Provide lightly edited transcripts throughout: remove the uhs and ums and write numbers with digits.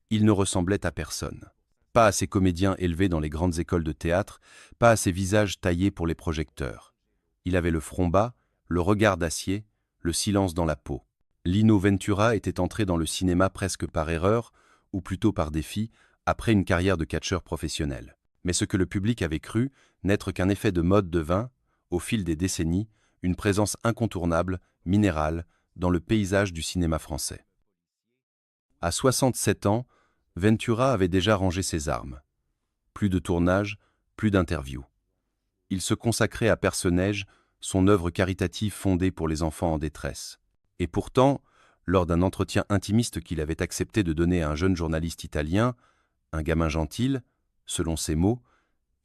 Il ne ressemblait à personne. Pas à ces comédiens élevés dans les grandes écoles de théâtre, pas à ces visages taillés pour les projecteurs. Il avait le front bas, le regard d'acier, le silence dans la peau. Lino Ventura était entré dans le cinéma presque par erreur, ou plutôt par défi, après une carrière de catcheur professionnel. Mais ce que le public avait cru n'être qu'un effet de mode devint, au fil des décennies, une présence incontournable, minérale, dans le paysage du cinéma français. À 67 ans, Ventura avait déjà rangé ses armes. Plus de tournage, plus d'interviews. Il se consacrait à Perce-Neige, son œuvre caritative fondée pour les enfants en détresse. Et pourtant, lors d'un entretien intimiste qu'il avait accepté de donner à un jeune journaliste italien, un gamin gentil, selon ses mots,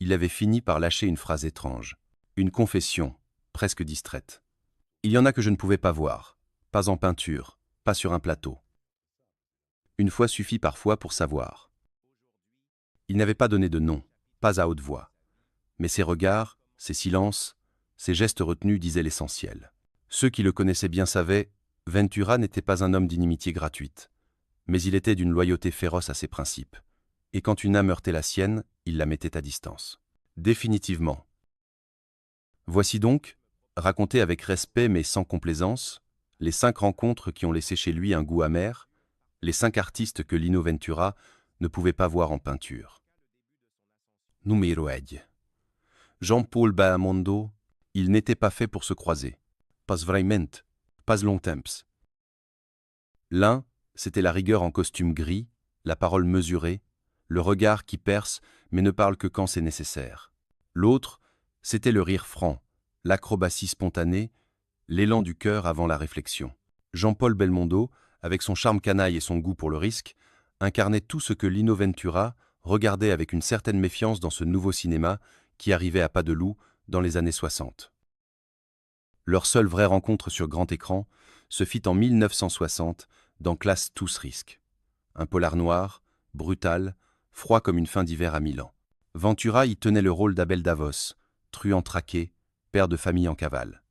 il avait fini par lâcher une phrase étrange, une confession, presque distraite. Il y en a que je ne pouvais pas voir, pas en peinture, pas sur un plateau. Une fois suffit parfois pour savoir. Il n'avait pas donné de nom, pas à haute voix. Mais ses regards, ses silences, ses gestes retenus disaient l'essentiel. Ceux qui le connaissaient bien savaient, Ventura n'était pas un homme d'inimitié gratuite, mais il était d'une loyauté féroce à ses principes. Et quand une âme heurtait la sienne, il la mettait à distance. Définitivement. Voici donc, raconté avec respect mais sans complaisance, les 5 rencontres qui ont laissé chez lui un goût amer, les 5 artistes que Lino Ventura ne pouvait pas voir en peinture. Numéro 1. Jean-Paul Belmondo, il n'était pas fait pour se croiser. Pas vraiment, pas longtemps. L'un, c'était la rigueur en costume gris, la parole mesurée, le regard qui perce mais ne parle que quand c'est nécessaire. L'autre, c'était le rire franc, l'acrobatie spontanée, l'élan du cœur avant la réflexion. Jean-Paul Belmondo, avec son charme canaille et son goût pour le risque, incarnait tout ce que Lino Ventura regardait avec une certaine méfiance dans ce nouveau cinéma qui arrivait à pas de loup dans les années 60. Leur seule vraie rencontre sur grand écran se fit en 1960 dans Classe tous risques. Un polar noir, brutal, froid comme une fin d'hiver à Milan. Ventura y tenait le rôle d'Abel Davos, truand traqué, père de famille en cavale.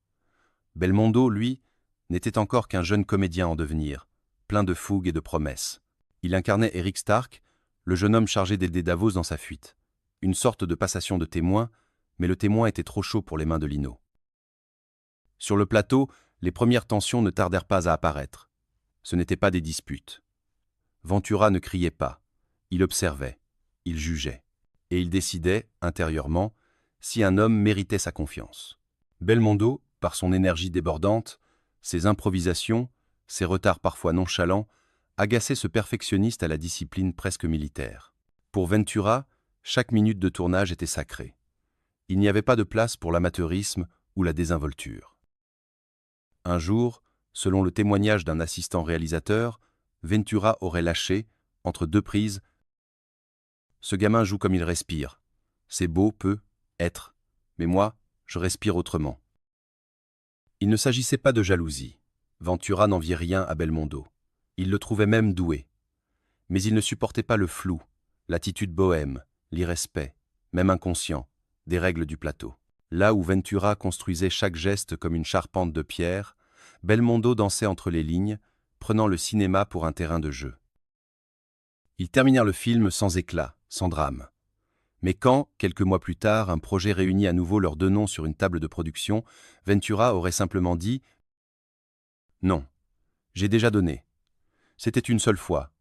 Belmondo, lui, n'était encore qu'un jeune comédien en devenir, plein de fougue et de promesses. Il incarnait Eric Stark, le jeune homme chargé d'aider Davos dans sa fuite. Une sorte de passation de témoin, mais le témoin était trop chaud pour les mains de Lino. Sur le plateau, les premières tensions ne tardèrent pas à apparaître. Ce n'étaient pas des disputes. Ventura ne criait pas. Il observait, il jugeait. Et il décidait, intérieurement, si un homme méritait sa confiance. Belmondo, par son énergie débordante, ses improvisations, ses retards parfois nonchalants, agaçait ce perfectionniste à la discipline presque militaire. Pour Ventura, chaque minute de tournage était sacrée. Il n'y avait pas de place pour l'amateurisme ou la désinvolture. Un jour, selon le témoignage d'un assistant réalisateur, Ventura aurait lâché, entre 2 prises, « Ce gamin joue comme il respire. C'est beau, peut être, mais moi, je respire autrement. » Il ne s'agissait pas de jalousie. Ventura n'enviait rien à Belmondo. Il le trouvait même doué. Mais il ne supportait pas le flou, l'attitude bohème, l'irrespect, même inconscient, des règles du plateau. Là où Ventura construisait chaque geste comme une charpente de pierre, Belmondo dansait entre les lignes, prenant le cinéma pour un terrain de jeu. Ils terminèrent le film sans éclat, sans drame. Mais quand, quelques mois plus tard, un projet réunit à nouveau leurs 2 noms sur une table de production, Ventura aurait simplement dit « Non, j'ai déjà donné. C'était une seule fois,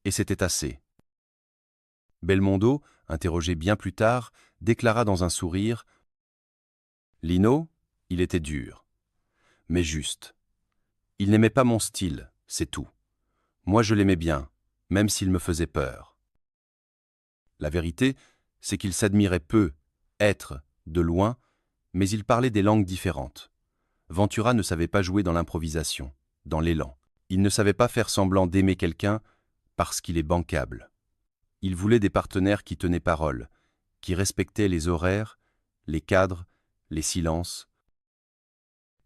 et c'était assez. » Belmondo, interrogé bien plus tard, déclara dans un sourire « Lino, il était dur, mais juste. Il n'aimait pas mon style, c'est tout. Moi je l'aimais bien, même s'il me faisait peur. » La vérité, c'est qu'ils s'admiraient peu, être, de loin, mais ils parlaient des langues différentes. Ventura ne savait pas jouer dans l'improvisation, dans l'élan. Il ne savait pas faire semblant d'aimer quelqu'un parce qu'il est bancable. Il voulait des partenaires qui tenaient parole, qui respectaient les horaires, les cadres, les silences.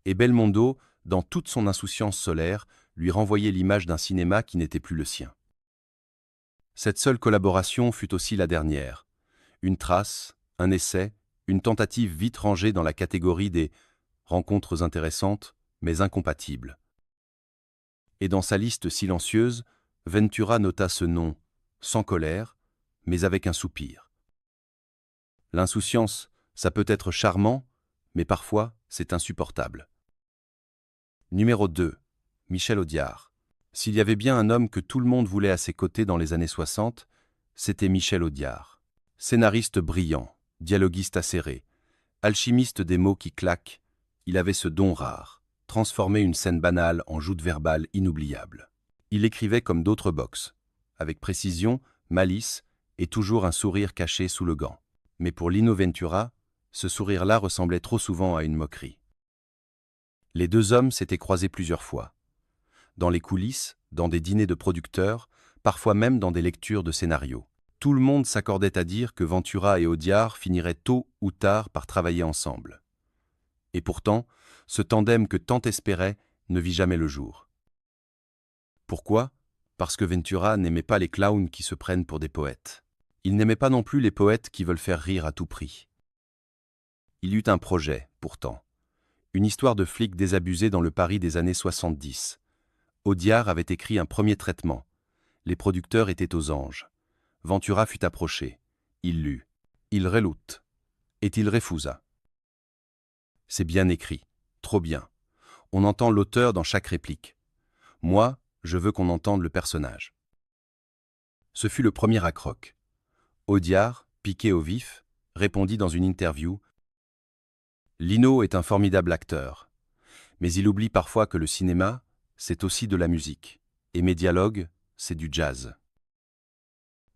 Et Belmondo, dans toute son insouciance solaire, lui renvoyait l'image d'un cinéma qui n'était plus le sien. Cette seule collaboration fut aussi la dernière. Une trace, un essai, une tentative vite rangée dans la catégorie des rencontres intéressantes, mais incompatibles. Et dans sa liste silencieuse, Ventura nota ce nom, sans colère, mais avec un soupir. L'insouciance, ça peut être charmant, mais parfois c'est insupportable. Numéro 2. Michel Audiard. S'il y avait bien un homme que tout le monde voulait à ses côtés dans les années 60, c'était Michel Audiard. Scénariste brillant, dialoguiste acéré, alchimiste des mots qui claquent, il avait ce don rare, transformer une scène banale en joute verbale inoubliable. Il écrivait comme d'autres box, avec précision, malice et toujours un sourire caché sous le gant. Mais pour Lino Ventura, ce sourire-là ressemblait trop souvent à une moquerie. Les deux hommes s'étaient croisés plusieurs fois. Dans les coulisses, dans des dîners de producteurs, parfois même dans des lectures de scénarios. Tout le monde s'accordait à dire que Ventura et Audiard finiraient tôt ou tard par travailler ensemble. Et pourtant, ce tandem que tant espérait ne vit jamais le jour. Pourquoi ? Parce que Ventura n'aimait pas les clowns qui se prennent pour des poètes. Il n'aimait pas non plus les poètes qui veulent faire rire à tout prix. Il eut un projet, pourtant. Une histoire de flic désabusé dans le Paris des années 70. Audiard avait écrit un premier traitement. Les producteurs étaient aux anges. Ventura fut approché. Il lut. Il relut. Et il refusa. C'est bien écrit. Trop bien. On entend l'auteur dans chaque réplique. Moi, je veux qu'on entende le personnage. Ce fut le premier accroc. Audiard, piqué au vif, répondit dans une interview « Lino est un formidable acteur, mais il oublie parfois que le cinéma, c'est aussi de la musique, et mes dialogues, c'est du jazz. »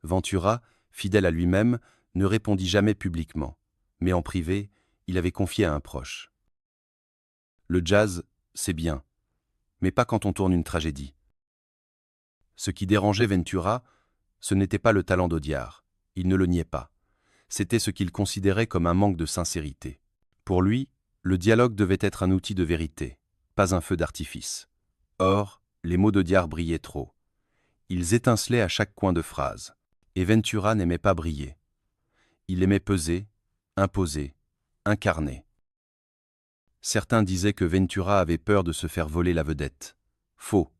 Ventura, fidèle à lui-même, ne répondit jamais publiquement, mais en privé, il avait confié à un proche. Le jazz, c'est bien, mais pas quand on tourne une tragédie. Ce qui dérangeait Ventura, ce n'était pas le talent d'Audiard, il ne le niait pas. C'était ce qu'il considérait comme un manque de sincérité. Pour lui, le dialogue devait être un outil de vérité, pas un feu d'artifice. Or, les mots d'Audiard brillaient trop. Ils étincelaient à chaque coin de phrase. Et Ventura n'aimait pas briller. Il aimait peser, imposer, incarner. Certains disaient que Ventura avait peur de se faire voler la vedette. Faux.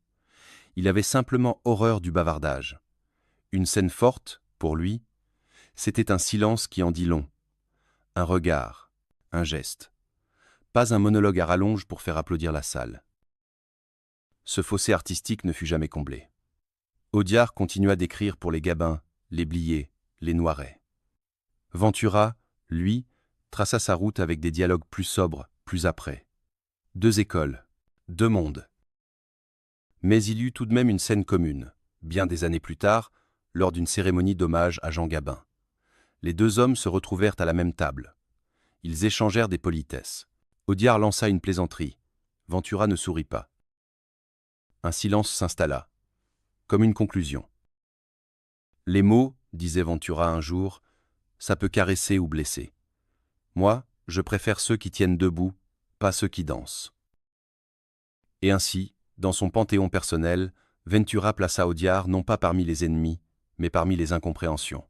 Il avait simplement horreur du bavardage. Une scène forte, pour lui, c'était un silence qui en dit long. Un regard, un geste. Pas un monologue à rallonge pour faire applaudir la salle. Ce fossé artistique ne fut jamais comblé. Audiard continua d'écrire pour les Gabins, les Blier, les Noiret. Ventura, lui, traça sa route avec des dialogues plus sobres, plus âpres. Deux écoles, deux mondes. Mais il y eut tout de même une scène commune, bien des années plus tard, lors d'une cérémonie d'hommage à Jean Gabin. Les deux hommes se retrouvèrent à la même table. Ils échangèrent des politesses. Audiard lança une plaisanterie. Ventura ne sourit pas. Un silence s'installa, comme une conclusion. Les mots, disait Ventura un jour, ça peut caresser ou blesser. Moi, je préfère ceux qui tiennent debout, pas ceux qui dansent. Et ainsi, dans son panthéon personnel, Ventura plaça Audiard non pas parmi les ennemis, mais parmi les incompréhensions.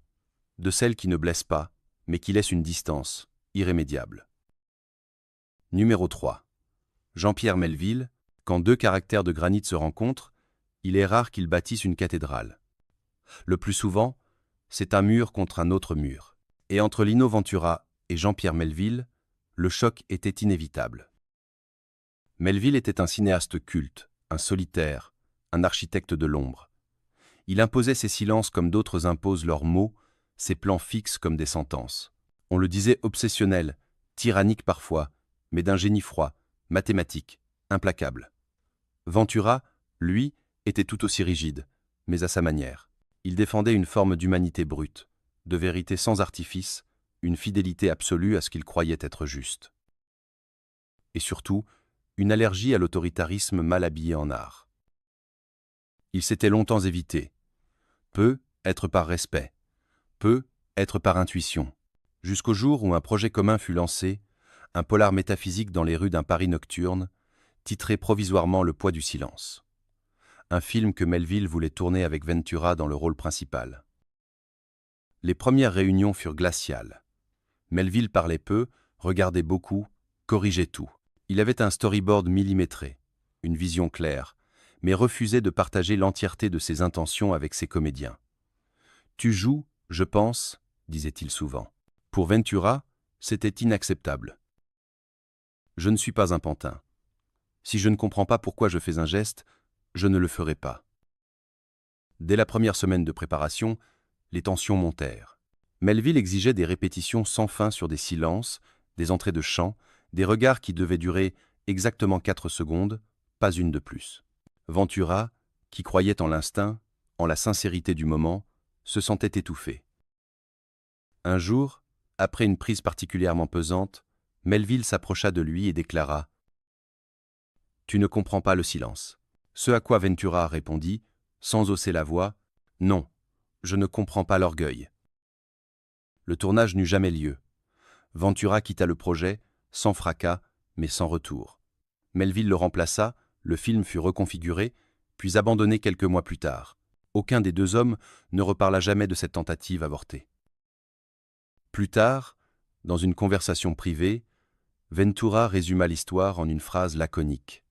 De celles qui ne blessent pas, mais qui laissent une distance, irrémédiable. Numéro 3. Jean-Pierre Melville, quand deux caractères de granit se rencontrent, il est rare qu'ils bâtissent une cathédrale. Le plus souvent, c'est un mur contre un autre mur. Et entre Lino Ventura et Jean-Pierre Melville, le choc était inévitable. Melville était un cinéaste culte, un solitaire, un architecte de l'ombre. Il imposait ses silences comme d'autres imposent leurs mots, ses plans fixes comme des sentences. On le disait obsessionnel, tyrannique parfois, mais d'un génie froid, mathématique, implacable. Ventura, lui, était tout aussi rigide, mais à sa manière. Il défendait une forme d'humanité brute, de vérité sans artifice, une fidélité absolue à ce qu'il croyait être juste. Et surtout, une allergie à l'autoritarisme mal habillé en art. Il s'était longtemps évité. Peu, être par respect. Peu, être par intuition. Jusqu'au jour où un projet commun fut lancé, un polar métaphysique dans les rues d'un Paris nocturne, titré provisoirement Le poids du silence. Un film que Melville voulait tourner avec Ventura dans le rôle principal. Les premières réunions furent glaciales. Melville parlait peu, regardait beaucoup, corrigeait tout. Il avait un storyboard millimétré, une vision claire, mais refusait de partager l'entièreté de ses intentions avec ses comédiens. Tu joues, je pense, disait-il souvent. Pour Ventura, c'était inacceptable. Je ne suis pas un pantin. Si je ne comprends pas pourquoi je fais un geste, je ne le ferai pas. Dès la première semaine de préparation, les tensions montèrent. Melville exigeait des répétitions sans fin sur des silences, des entrées de chant, des regards qui devaient durer exactement 4 secondes, pas une de plus. Ventura, qui croyait en l'instinct, en la sincérité du moment, se sentait étouffé. Un jour, après une prise particulièrement pesante, Melville s'approcha de lui et déclara « Tu ne comprends pas le silence ». Ce à quoi Ventura répondit, sans hausser la voix, « Non, je ne comprends pas l'orgueil ». Le tournage n'eut jamais lieu. Ventura quitta le projet, sans fracas, mais sans retour. Melville le remplaça, le film fut reconfiguré, puis abandonné quelques mois plus tard. Aucun des deux hommes ne reparla jamais de cette tentative avortée. Plus tard, dans une conversation privée, Ventura résuma l'histoire en une phrase laconique.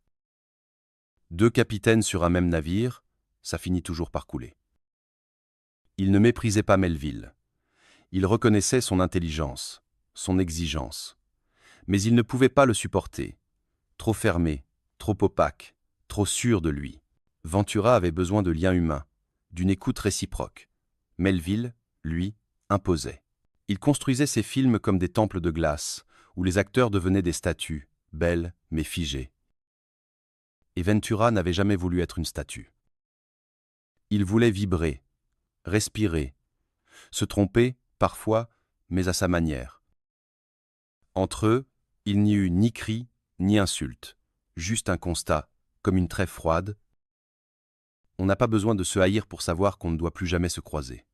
Deux capitaines sur un même navire, ça finit toujours par couler. Il ne méprisait pas Melville. Il reconnaissait son intelligence, son exigence. Mais il ne pouvait pas le supporter. Trop fermé, trop opaque, trop sûr de lui. Ventura avait besoin de liens humains, d'une écoute réciproque. Melville, lui, imposait. Il construisait ses films comme des temples de glace, où les acteurs devenaient des statues, belles mais figées. Et Ventura n'avait jamais voulu être une statue. Il voulait vibrer, respirer, se tromper, parfois, mais à sa manière. Entre eux, il n'y eut ni cri, ni insulte, juste un constat, comme une trêve froide. On n'a pas besoin de se haïr pour savoir qu'on ne doit plus jamais se croiser.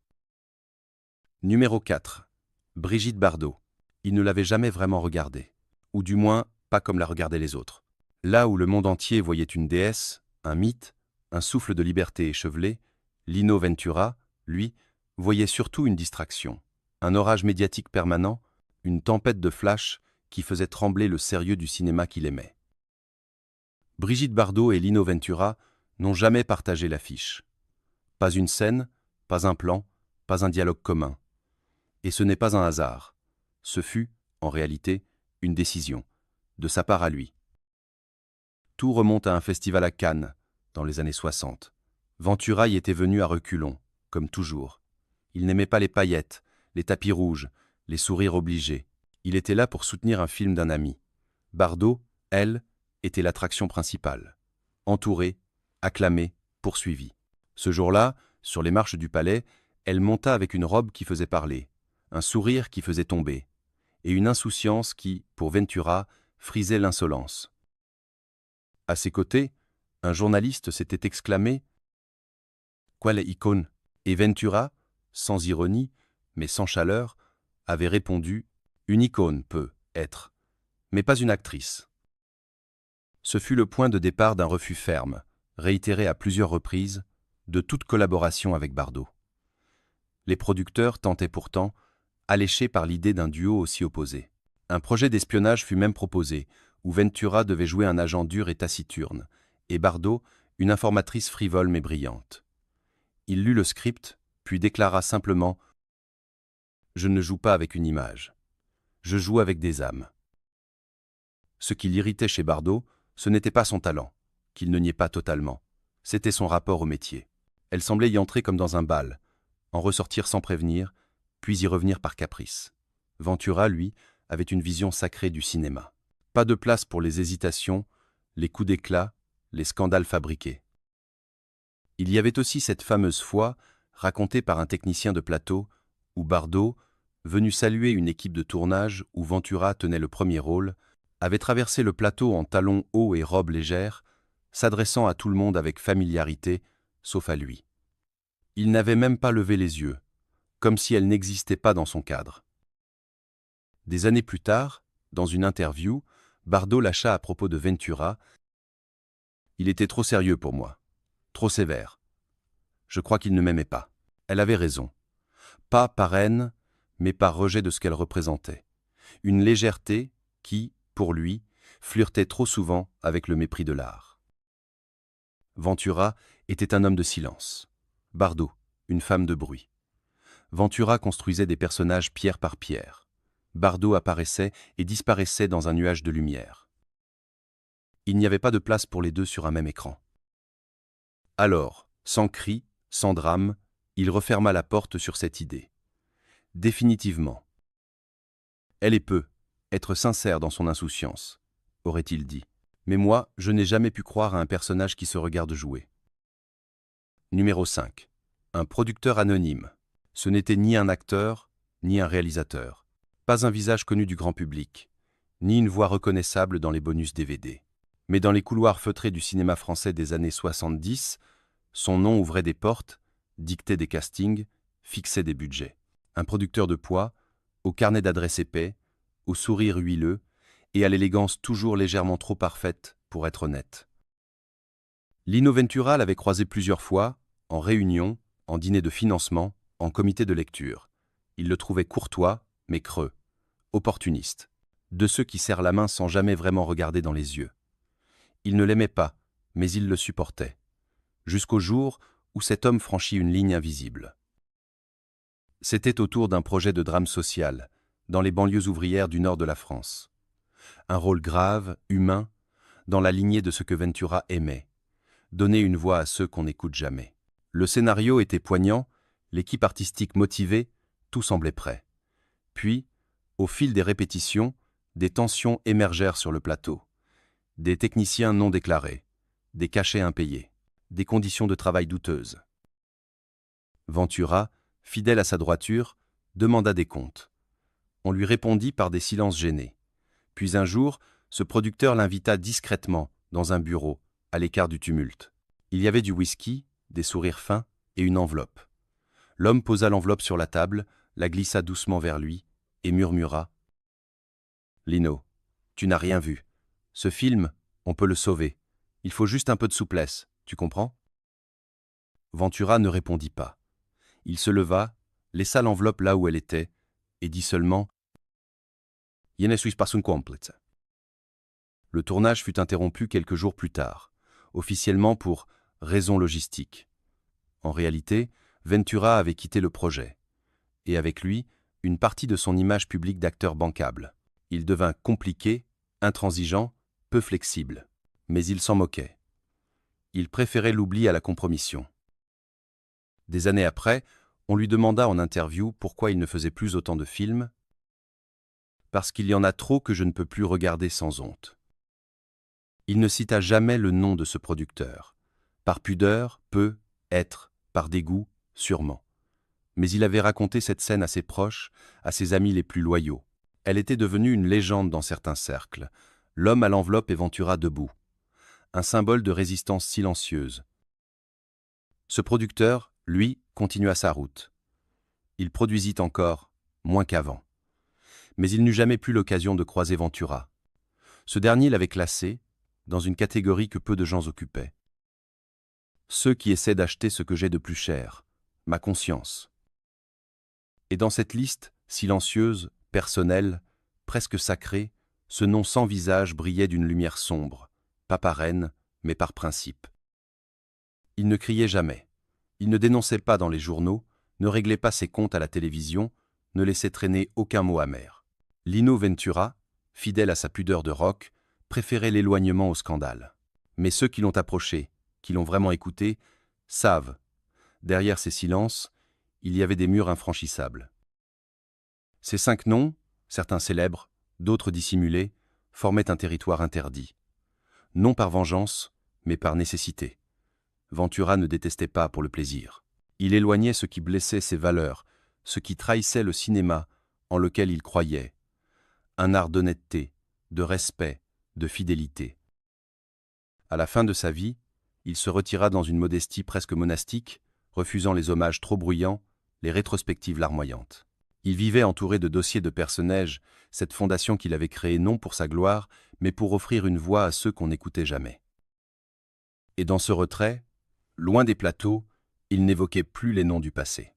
Numéro 4. Brigitte Bardot. Il ne l'avait jamais vraiment regardée, ou du moins pas comme la regardaient les autres. Là où le monde entier voyait une déesse, un mythe, un souffle de liberté échevelé, Lino Ventura, lui, voyait surtout une distraction, un orage médiatique permanent, une tempête de flash qui faisait trembler le sérieux du cinéma qu'il aimait. Brigitte Bardot et Lino Ventura n'ont jamais partagé l'affiche. Pas une scène, pas un plan, pas un dialogue commun. Et ce n'est pas un hasard. Ce fut, en réalité, une décision, de sa part à lui. Tout remonte à un festival à Cannes, dans les années 60. Ventura y était venu à reculons, comme toujours. Il n'aimait pas les paillettes, les tapis rouges, les sourires obligés. Il était là pour soutenir un film d'un ami. Bardot, elle, était l'attraction principale. Entourée, acclamée, poursuivie. Ce jour-là, sur les marches du palais, elle monta avec une robe qui faisait parler, un sourire qui faisait tomber, et une insouciance qui, pour Ventura, frisait l'insolence. À ses côtés, un journaliste s'était exclamé « Quelle icône ?» Et Ventura, sans ironie, mais sans chaleur, avait répondu « Une icône peut être, mais pas une actrice ». Ce fut le point de départ d'un refus ferme, réitéré à plusieurs reprises, de toute collaboration avec Bardot. Les producteurs tentaient pourtant, alléchés par l'idée d'un duo aussi opposé. Un projet d'espionnage fut même proposé, où Ventura devait jouer un agent dur et taciturne, et Bardot, une informatrice frivole mais brillante. Il lut le script, puis déclara simplement « Je ne joue pas avec une image. Je joue avec des âmes. » Ce qui l'irritait chez Bardot, ce n'était pas son talent, qu'il ne niait pas totalement, c'était son rapport au métier. Elle semblait y entrer comme dans un bal, en ressortir sans prévenir, puis y revenir par caprice. Ventura, lui, avait une vision sacrée du cinéma. Pas de place pour les hésitations, les coups d'éclat, les scandales fabriqués. Il y avait aussi cette fameuse fois, racontée par un technicien de plateau, où Bardot, venu saluer une équipe de tournage où Ventura tenait le premier rôle, avait traversé le plateau en talons hauts et robe légère, s'adressant à tout le monde avec familiarité, sauf à lui. Il n'avait même pas levé les yeux, comme si elle n'existait pas dans son cadre. Des années plus tard, dans une interview, Bardot lâcha à propos de Ventura « Il était trop sérieux pour moi, trop sévère. Je crois qu'il ne m'aimait pas. » Elle avait raison. Pas par haine, mais par rejet de ce qu'elle représentait. Une légèreté qui, pour lui, flirtait trop souvent avec le mépris de l'art. Ventura était un homme de silence. Bardot, une femme de bruit. Ventura construisait des personnages pierre par pierre. Bardo apparaissait et disparaissait dans un nuage de lumière. Il n'y avait pas de place pour les deux sur un même écran. Alors, sans cri, sans drame, il referma la porte sur cette idée. Définitivement. Elle est peu, être sincère dans son insouciance, aurait-il dit. Mais moi, je n'ai jamais pu croire à un personnage qui se regarde jouer. Numéro 5. Un producteur anonyme. Ce n'était ni un acteur, ni un réalisateur. Pas un visage connu du grand public, ni une voix reconnaissable dans les bonus DVD. Mais dans les couloirs feutrés du cinéma français des années 70, son nom ouvrait des portes, dictait des castings, fixait des budgets. Un producteur de poids, au carnet d'adresses épais, au sourire huileux et à l'élégance toujours légèrement trop parfaite pour être honnête. Lino Ventura l'avait croisé plusieurs fois, en réunion, en dîner de financement, en comité de lecture. Il le trouvait courtois, mais creux, opportuniste, de ceux qui serrent la main sans jamais vraiment regarder dans les yeux. Il ne l'aimait pas, mais il le supportait, jusqu'au jour où cet homme franchit une ligne invisible. C'était autour d'un projet de drame social, dans les banlieues ouvrières du nord de la France. Un rôle grave, humain, dans la lignée de ce que Ventura aimait, donner une voix à ceux qu'on n'écoute jamais. Le scénario était poignant, l'équipe artistique motivée, tout semblait prêt. Puis, au fil des répétitions, des tensions émergèrent sur le plateau. Des techniciens non déclarés, des cachets impayés, des conditions de travail douteuses. Ventura, fidèle à sa droiture, demanda des comptes. On lui répondit par des silences gênés. Puis un jour, ce producteur l'invita discrètement dans un bureau, à l'écart du tumulte. Il y avait du whisky, des sourires fins et une enveloppe. L'homme posa l'enveloppe sur la table, la glissa doucement vers lui et murmura « Lino, tu n'as rien vu. Ce film, on peut le sauver. Il faut juste un peu de souplesse, tu comprends ?» Ventura ne répondit pas. Il se leva, laissa l'enveloppe là où elle était et dit seulement « Je ne suis pas un complice ». Le tournage fut interrompu quelques jours plus tard, officiellement pour raisons logistiques. En réalité, Ventura avait quitté le projet, et avec lui, une partie de son image publique d'acteur bancable. Il devint compliqué, intransigeant, peu flexible. Mais il s'en moquait. Il préférait l'oubli à la compromission. Des années après, on lui demanda en interview pourquoi il ne faisait plus autant de films. « Parce qu'il y en a trop que je ne peux plus regarder sans honte. » Il ne cita jamais le nom de ce producteur. Par pudeur, peu, être, par dégoût, sûrement. Mais il avait raconté cette scène à ses proches, à ses amis les plus loyaux. Elle était devenue une légende dans certains cercles. L'homme à l'enveloppe et Ventura debout. Un symbole de résistance silencieuse. Ce producteur, lui, continua sa route. Il produisit encore, moins qu'avant. Mais il n'eut jamais plus l'occasion de croiser Ventura. Ce dernier l'avait classé dans une catégorie que peu de gens occupaient. Ceux qui essaient d'acheter ce que j'ai de plus cher, ma conscience. Et dans cette liste, silencieuse, personnelle, presque sacrée, ce nom sans visage brillait d'une lumière sombre, pas par haine, mais par principe. Il ne criait jamais, il ne dénonçait pas dans les journaux, ne réglait pas ses comptes à la télévision, ne laissait traîner aucun mot amer. Lino Ventura, fidèle à sa pudeur de rock, préférait l'éloignement au scandale. Mais ceux qui l'ont approché, qui l'ont vraiment écouté, savent, derrière ces silences, il y avait des murs infranchissables. Ces 5 noms, certains célèbres, d'autres dissimulés, formaient un territoire interdit. Non par vengeance, mais par nécessité. Ventura ne détestait pas pour le plaisir. Il éloignait ce qui blessait ses valeurs, ce qui trahissait le cinéma en lequel il croyait. Un art d'honnêteté, de respect, de fidélité. À la fin de sa vie, il se retira dans une modestie presque monastique, refusant les hommages trop bruyants, les rétrospectives larmoyantes. Il vivait entouré de dossiers de personnages, cette fondation qu'il avait créée non pour sa gloire, mais pour offrir une voix à ceux qu'on n'écoutait jamais. Et dans ce retrait, loin des plateaux, il n'évoquait plus les noms du passé.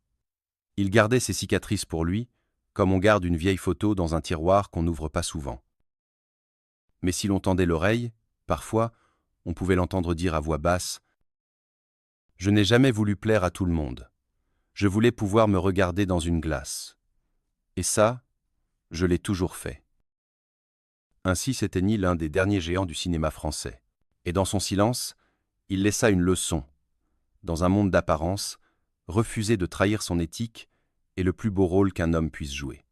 Il gardait ses cicatrices pour lui, comme on garde une vieille photo dans un tiroir qu'on n'ouvre pas souvent. Mais si l'on tendait l'oreille, parfois, on pouvait l'entendre dire à voix basse « Je n'ai jamais voulu plaire à tout le monde. Je voulais pouvoir me regarder dans une glace. Et ça, je l'ai toujours fait. Ainsi s'éteignit l'un des derniers géants du cinéma français. Et dans son silence, il laissa une leçon. Dans un monde d'apparence, refuser de trahir son éthique est le plus beau rôle qu'un homme puisse jouer.